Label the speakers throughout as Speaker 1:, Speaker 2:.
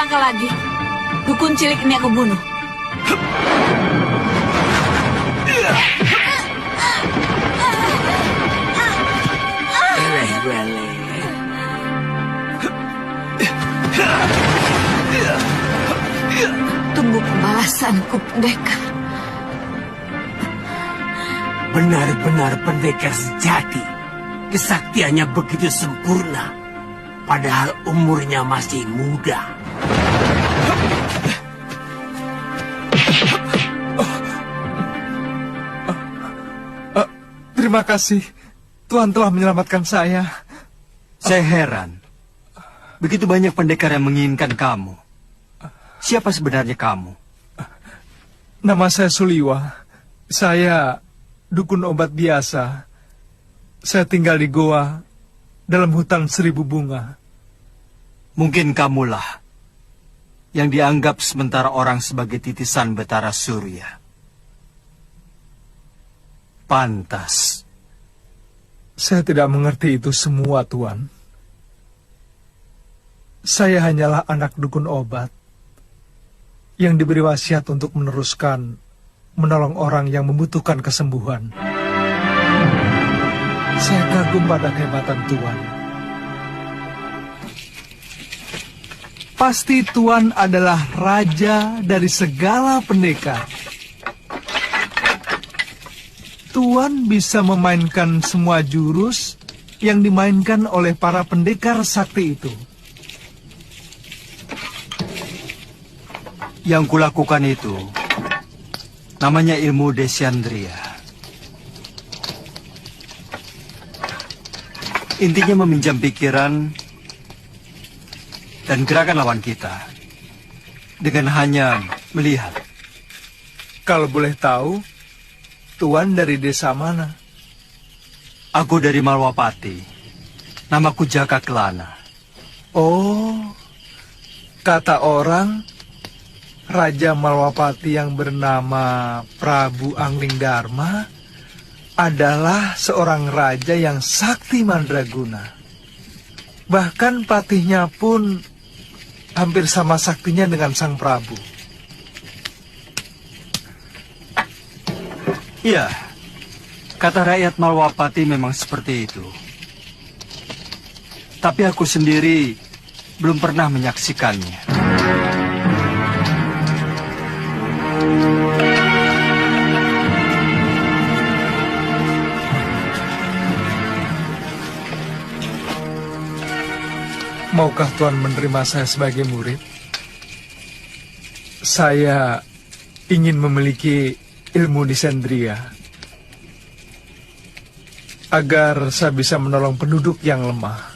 Speaker 1: selangkah lagi, dukun cilik ini aku bunuh. Tunggu pembalasanku, pendekar.
Speaker 2: Benar-benar pendekar sejati. Kesaktiannya begitu sempurna. Padahal umurnya masih muda.
Speaker 3: Terima kasih. Tuhan telah menyelamatkan saya.
Speaker 4: Saya heran. Begitu banyak pendekar yang menginginkan kamu. Siapa sebenarnya kamu?
Speaker 3: Nama saya Suliwa. Saya dukun obat biasa. Saya tinggal di goa dalam hutan 1000 bunga.
Speaker 4: Mungkin kamulah yang dianggap sementara orang sebagai titisan Betara Surya. Pantas.
Speaker 3: Saya tidak mengerti itu semua, Tuan. Saya hanyalah anak dukun obat yang diberi wasiat untuk menolong orang yang membutuhkan kesembuhan. Saya kagum pada kehebatan Tuan. Pasti Tuan adalah raja dari segala pendekar. Tuan bisa memainkan semua jurus yang dimainkan oleh para pendekar sakti itu.
Speaker 4: Yang kulakukan itu namanya ilmu Desyandria. Intinya meminjam pikiran dan gerakan lawan kita dengan hanya melihat.
Speaker 3: Kalau boleh tahu, Tuan dari desa mana?
Speaker 4: Aku dari Malwapati. Namaku Jaka Kelana.
Speaker 3: Oh, kata orang, Raja Malwapati yang bernama Prabu Angling Dharma adalah seorang raja yang sakti mandraguna. Bahkan patihnya pun hampir sama saktinya dengan sang Prabu.
Speaker 4: Iya, kata rakyat Malwapati memang seperti itu. Tapi aku sendiri belum pernah menyaksikannya.
Speaker 3: Maukah Tuan menerima saya sebagai murid? Saya ingin memiliki ilmu Desyandria agar saya bisa menolong penduduk yang lemah.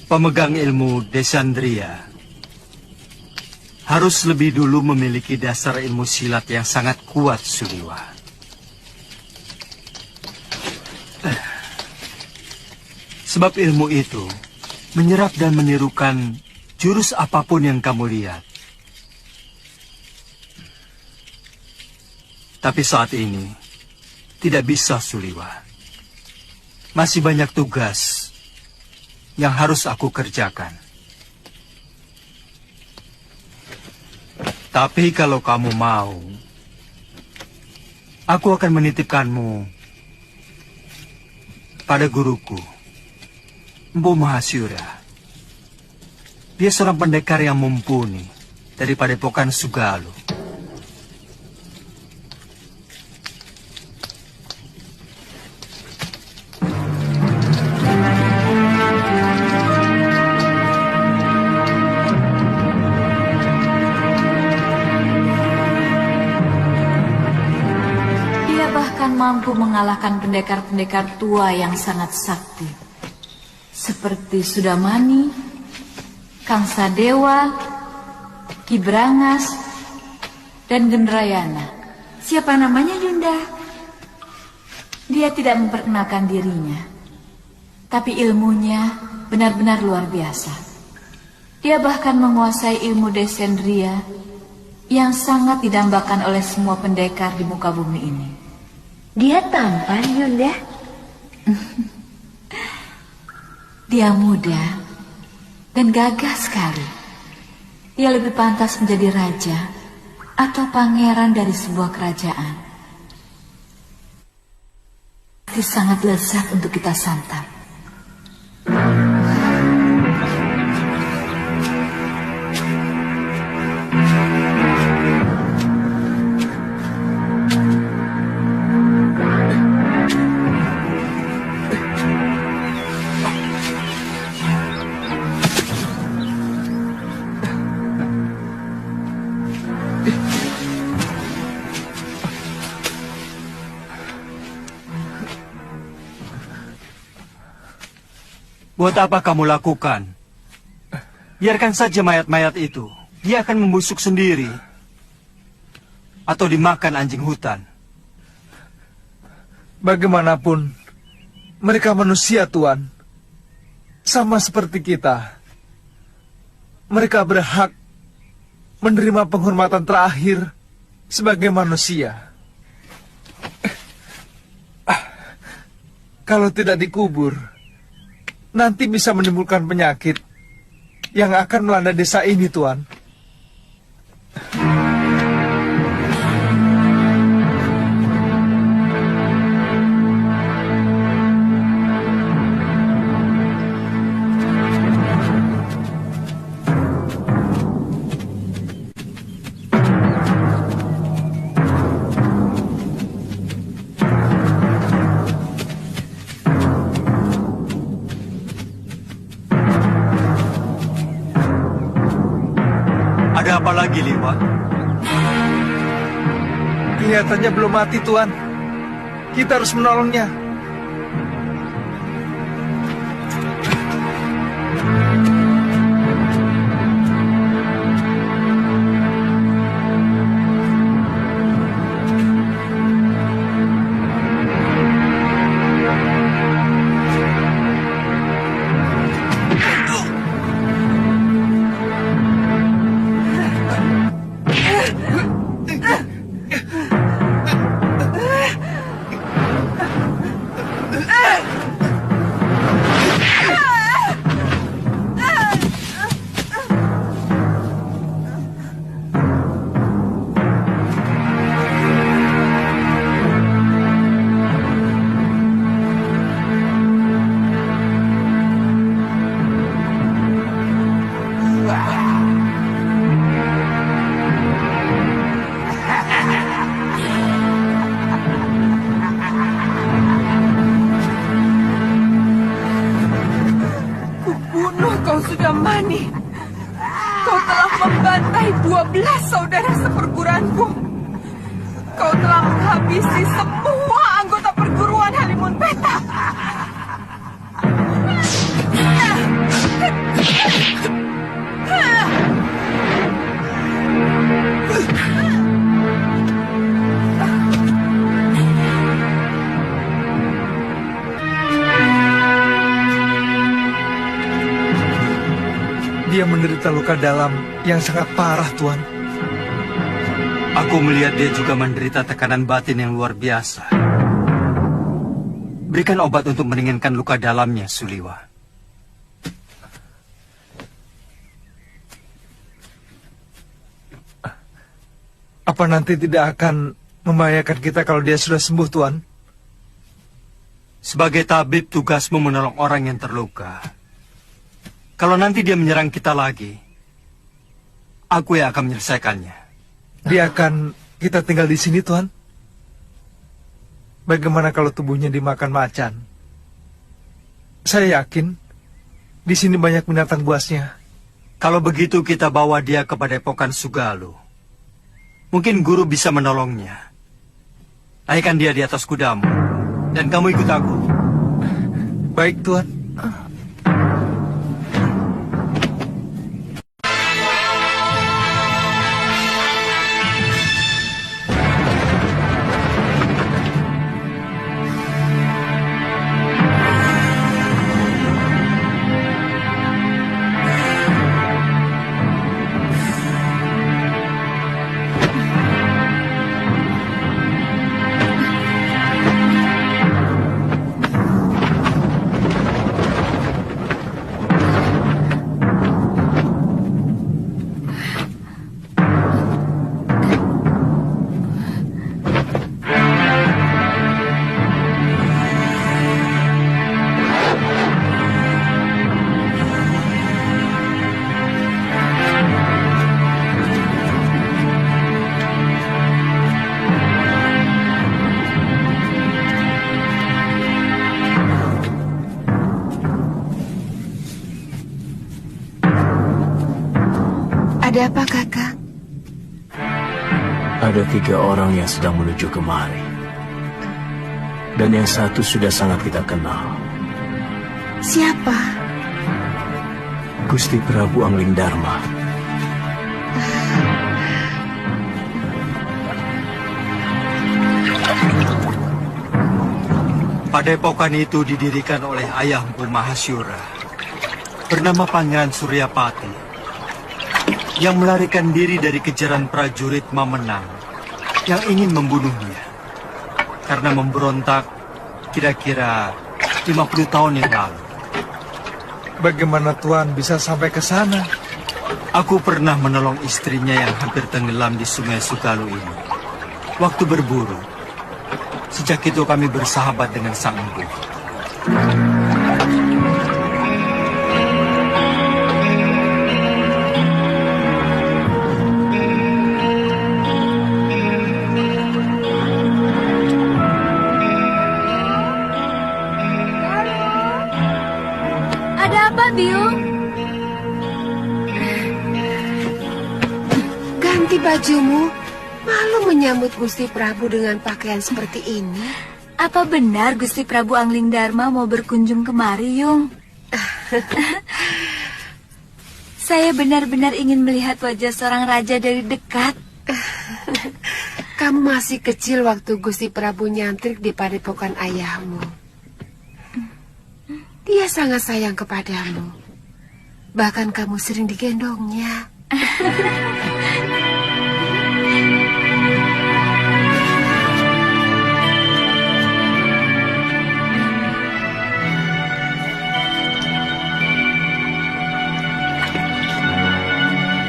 Speaker 4: Pemegang ilmu Desyandria harus lebih dulu memiliki dasar ilmu silat yang sangat kuat, Suliwa. Sebab ilmu itu menyerap dan menirukan jurus apapun yang kamu lihat. Tapi saat ini tidak bisa, Suliwa. Masih banyak tugas yang harus aku kerjakan. Tapi kalau kamu mau, aku akan menitipkanmu pada guruku, Mpu Mahasyura. Dia seorang pendekar yang mumpuni dari Padepokan Sugalu.
Speaker 1: Dia bahkan mampu mengalahkan pendekar-pendekar tua yang sangat sakti. Seperti Sudamani, Kang Sadewa, Ki Brangas, dan Gendrayana.
Speaker 5: Siapa namanya, Yunda?
Speaker 1: Dia tidak memperkenalkan dirinya, tapi ilmunya benar-benar luar biasa. Dia bahkan menguasai ilmu Desyandria yang sangat didambakan oleh semua pendekar di muka bumi ini.
Speaker 5: Dia tampan, Yunda.
Speaker 1: Dia muda dan gagah sekali. Ia lebih pantas menjadi raja atau pangeran dari sebuah kerajaan. Pasti sangat lezat untuk kita santap.
Speaker 4: Buat apa kamu lakukan? Biarkan saja mayat-mayat itu. Dia akan membusuk sendiri. Atau dimakan anjing hutan.
Speaker 3: Bagaimanapun, mereka manusia, Tuan. Sama seperti kita. Mereka berhak menerima penghormatan terakhir sebagai manusia. Kalau tidak dikubur, nanti bisa menimbulkan penyakit yang akan melanda desa ini, Tuan.
Speaker 4: Ada apa lagi, Liwa?
Speaker 3: Kelihatannya belum mati, Tuan. Kita harus menolongnya.
Speaker 6: Kau telah membantai 12 saudara seperguruanku. Kau telah menghabisi semua anggota perguruan Halimun Petak.
Speaker 3: Dia menderita luka dalam yang sangat parah, Tuan.
Speaker 4: Aku melihat dia juga menderita tekanan batin yang luar biasa. Berikan obat untuk meringankan luka dalamnya, Suliwa.
Speaker 3: Apa nanti tidak akan membahayakan kita kalau dia sudah sembuh, Tuan?
Speaker 4: Sebagai tabib, tugasmu menolong orang yang terluka. Kalau nanti dia menyerang kita lagi, aku yang akan menyelesaikannya.
Speaker 3: Biarkan kita tinggal di sini, Tuan. Bagaimana kalau tubuhnya dimakan macan? Saya yakin di sini banyak binatang buasnya.
Speaker 4: Kalau begitu kita bawa dia ke Padepokan Sugalu. Mungkin guru bisa menolongnya. Naikkan dia di atas kudamu, dan kamu ikut aku.
Speaker 3: Baik, Tuan.
Speaker 7: Ada apa, Kakang?
Speaker 2: Ada 3 orang yang sedang menuju kemari. Dan yang satu sudah sangat kita kenal.
Speaker 7: Siapa?
Speaker 2: Gusti Prabu Anglingdarma.
Speaker 4: Padepokan itu didirikan oleh ayahku Mahasyura, bernama Pangeran Suryapati, yang melarikan diri dari kejaran prajurit Mamenang yang ingin membunuhnya karena memberontak kira-kira 50 tahun yang lalu.
Speaker 3: Bagaimana Tuan bisa sampai ke sana?
Speaker 4: Aku pernah menolong istrinya yang hampir tenggelam di Sungai Sugalu ini waktu berburu. Sejak itu kami bersahabat dengan Sang Empu.
Speaker 5: Ada apa, Biung?
Speaker 7: Ganti bajumu. Malu menyambut Gusti Prabu dengan pakaian seperti ini.
Speaker 5: Apa benar Gusti Prabu Anglingdarma mau berkunjung kemari, Yung? Saya benar-benar ingin melihat wajah seorang raja dari dekat.
Speaker 7: Kamu masih kecil waktu Gusti Prabu nyantrik di padepokan ayahmu. Dia sangat sayang kepadamu. Bahkan kamu sering digendongnya.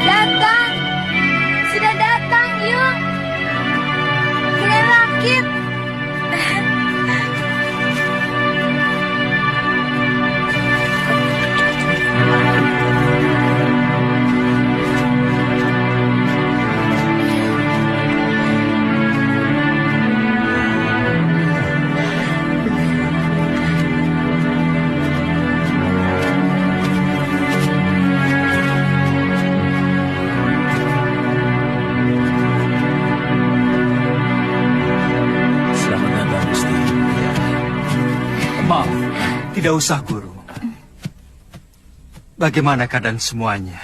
Speaker 5: Datang! Sudah datang, Yung! Kalian rakit!
Speaker 4: Tidak usah, Guru. Bagaimana keadaan semuanya?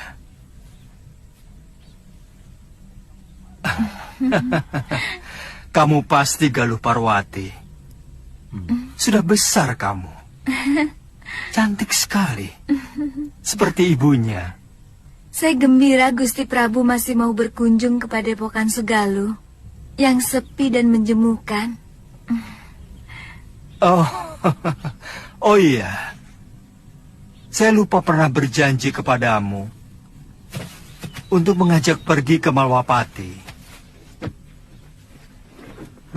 Speaker 4: Kamu pasti Galuh Parwati. Sudah besar kamu. Cantik sekali. Seperti ibunya.
Speaker 5: Saya gembira Gusti Prabu masih mau berkunjung ke Padepokan Sugalu yang sepi dan menjemukan.
Speaker 4: Oh iya, saya lupa pernah berjanji kepadamu untuk mengajak pergi ke Malwapati.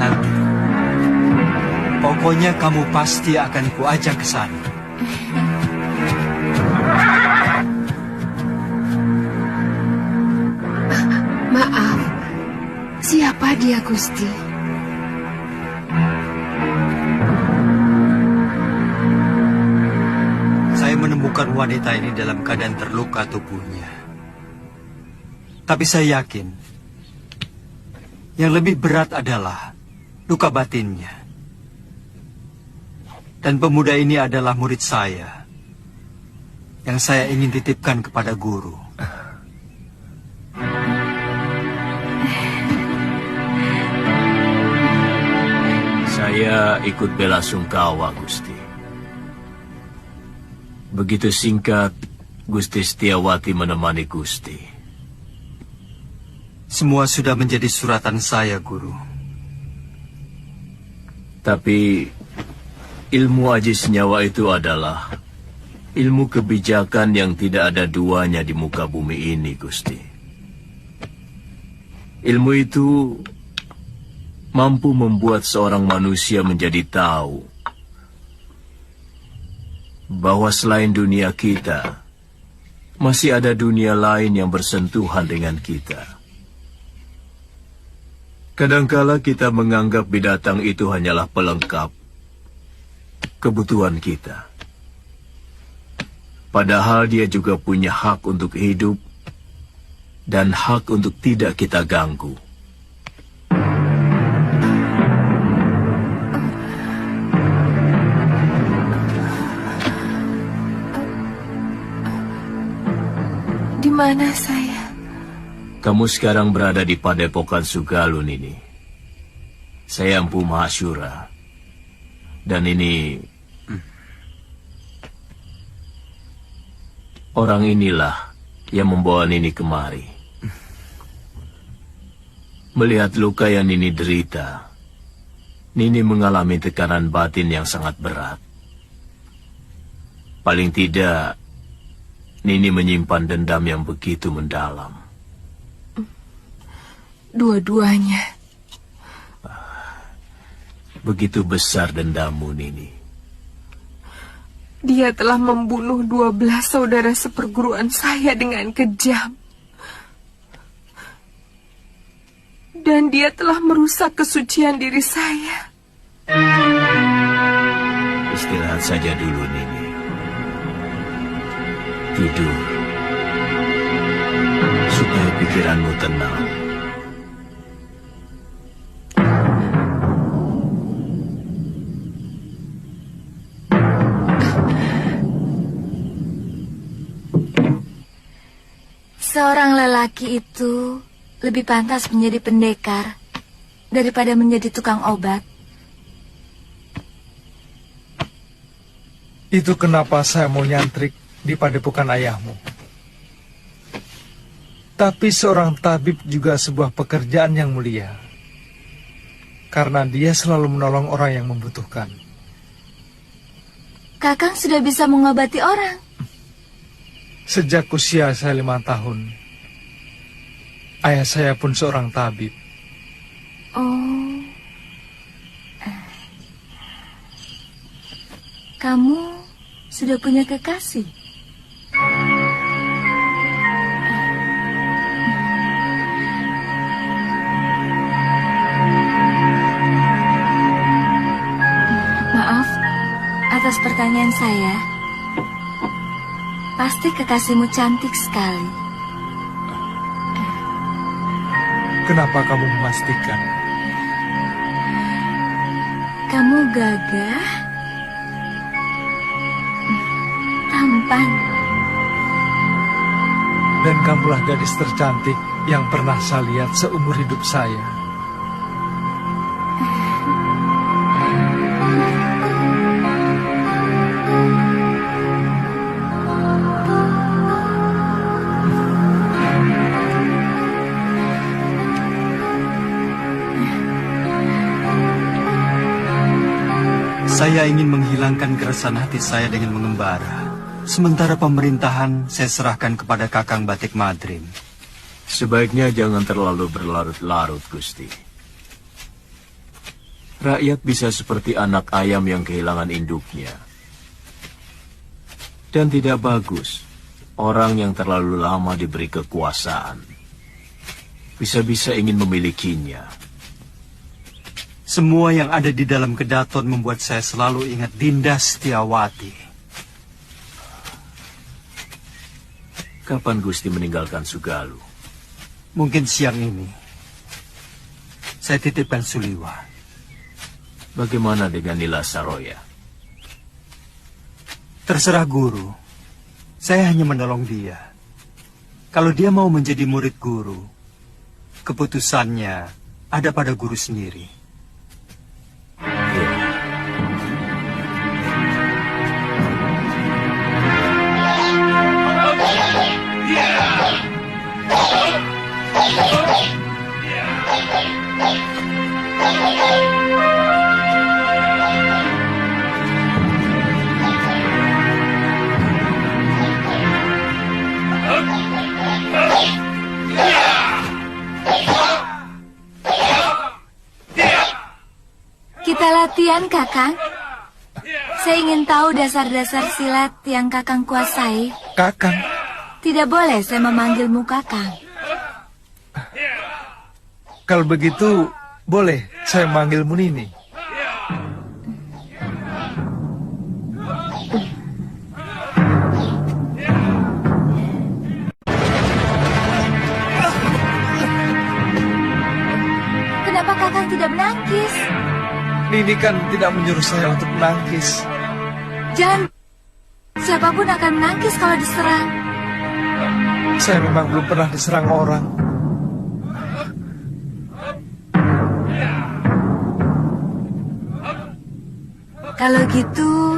Speaker 4: Nanti, pokoknya kamu pasti akan kuajak ke sana.
Speaker 7: Maaf, siapa dia, Gusti?
Speaker 4: Saya menemukan wanita ini dalam keadaan terluka tubuhnya. Tapi saya yakin, yang lebih berat adalah luka batinnya. Dan pemuda ini adalah murid saya, yang saya ingin titipkan kepada guru.
Speaker 2: Saya ikut bela sungkawa, Gusti. Begitu singkat, Gusti Setiawati menemani Gusti.
Speaker 4: Semua sudah menjadi suratan saya, Guru.
Speaker 2: Tapi, ilmu aji senyawa itu adalah ilmu kebijakan yang tidak ada duanya di muka bumi ini, Gusti. Ilmu itu mampu membuat seorang manusia menjadi tahu bahwa selain dunia kita, masih ada dunia lain yang bersentuhan dengan kita. Kadangkala kita menganggap binatang itu hanyalah pelengkap kebutuhan kita. Padahal dia juga punya hak untuk hidup dan hak untuk tidak kita ganggu.
Speaker 6: Di mana saya?
Speaker 2: Kamu sekarang berada di Padepokan Sugalu, Nini. Saya Empu Mahasyura. Dan ini... orang inilah yang membawa Nini kemari. Melihat luka yang Nini derita, Nini mengalami tekanan batin yang sangat berat. Paling tidak, Nini menyimpan dendam yang begitu mendalam.
Speaker 6: Dua-duanya.
Speaker 2: Begitu besar dendammu, Nini.
Speaker 6: Dia telah membunuh 12 saudara seperguruan saya dengan kejam. Dan dia telah merusak kesucian diri saya.
Speaker 2: Istirahat saja dulu, Nini. Tidur, supaya pikiranmu tenang.
Speaker 5: Seorang lelaki itu lebih pantas menjadi pendekar daripada menjadi tukang obat.
Speaker 3: Itu kenapa saya mau nyantrik di padepokan ayahmu. Tapi seorang tabib juga sebuah pekerjaan yang mulia, karena dia selalu menolong orang yang membutuhkan.
Speaker 5: Kakang sudah bisa mengobati orang.
Speaker 3: Sejak usia saya 5 tahun, ayah saya pun seorang tabib.
Speaker 5: Oh, kamu sudah punya kekasih? Maaf atas pertanyaan saya. Pasti kekasihmu cantik sekali.
Speaker 3: Kenapa kamu memastikan?
Speaker 5: Kamu gagah, tampan,
Speaker 3: Dan kamulah gadis tercantik yang pernah saya lihat seumur hidup saya.
Speaker 4: Saya ingin menghilangkan keresahan hati saya dengan mengembara. Sementara pemerintahan saya serahkan kepada Kakang Batik Madrim.
Speaker 2: Sebaiknya jangan terlalu berlarut-larut, Gusti. Rakyat bisa seperti anak ayam yang kehilangan induknya. Dan tidak bagus orang yang terlalu lama diberi kekuasaan. Bisa-bisa ingin memilikinya.
Speaker 4: Semua yang ada di dalam kedaton membuat saya selalu ingat Dinda Setiawati.
Speaker 2: Kapan Gusti meninggalkan Sugalu?
Speaker 4: Mungkin siang ini. Saya titipkan Suliwa.
Speaker 2: Bagaimana dengan Nila Saroya?
Speaker 4: Terserah guru. Saya hanya menolong dia. Kalau dia mau menjadi murid guru, keputusannya ada pada guru sendiri.
Speaker 5: Kita latihan, Kakang. Saya ingin tahu dasar-dasar silat yang Kakang kuasai.
Speaker 3: Kakang,
Speaker 5: Tidak boleh saya memanggilmu Kakang.
Speaker 3: kalau begitu boleh saya manggilmu Nini.
Speaker 5: menangkis.
Speaker 3: Nini kan tidak menyuruh saya untuk menangkis.
Speaker 5: Jangan. Siapapun akan menangkis kalau diserang.
Speaker 3: Saya memang belum pernah diserang orang.
Speaker 5: Kalau gitu,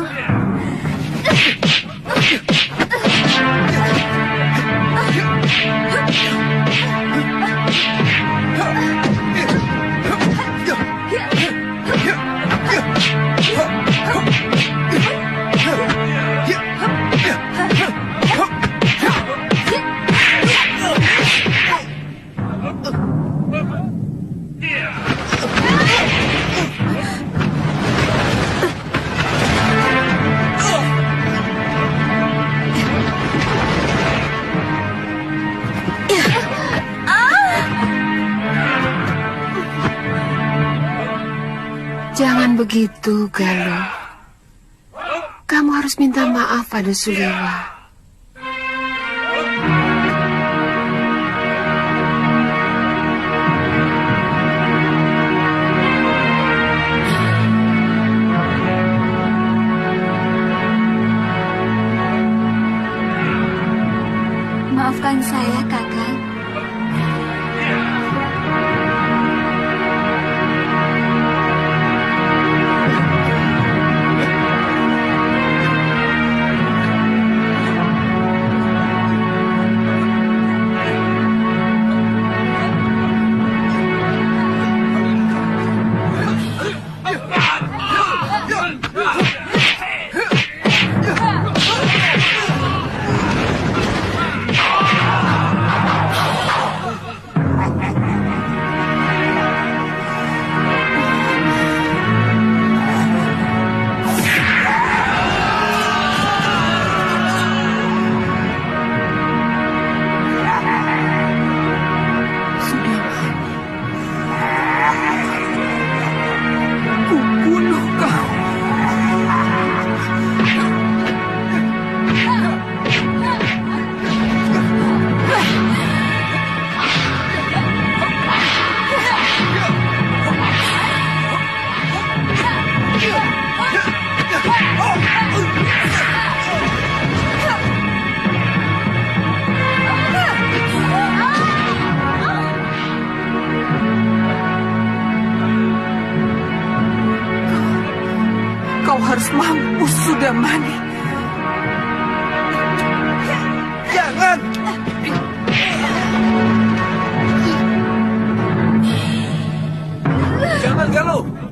Speaker 7: Jangan begitu, Galuh. Kamu harus minta maaf pada Suliwa.
Speaker 5: maafkan saya, Kakang.
Speaker 6: Kau harus mampus, Sudamani.
Speaker 3: Jangan!
Speaker 2: Jangan, Galuh!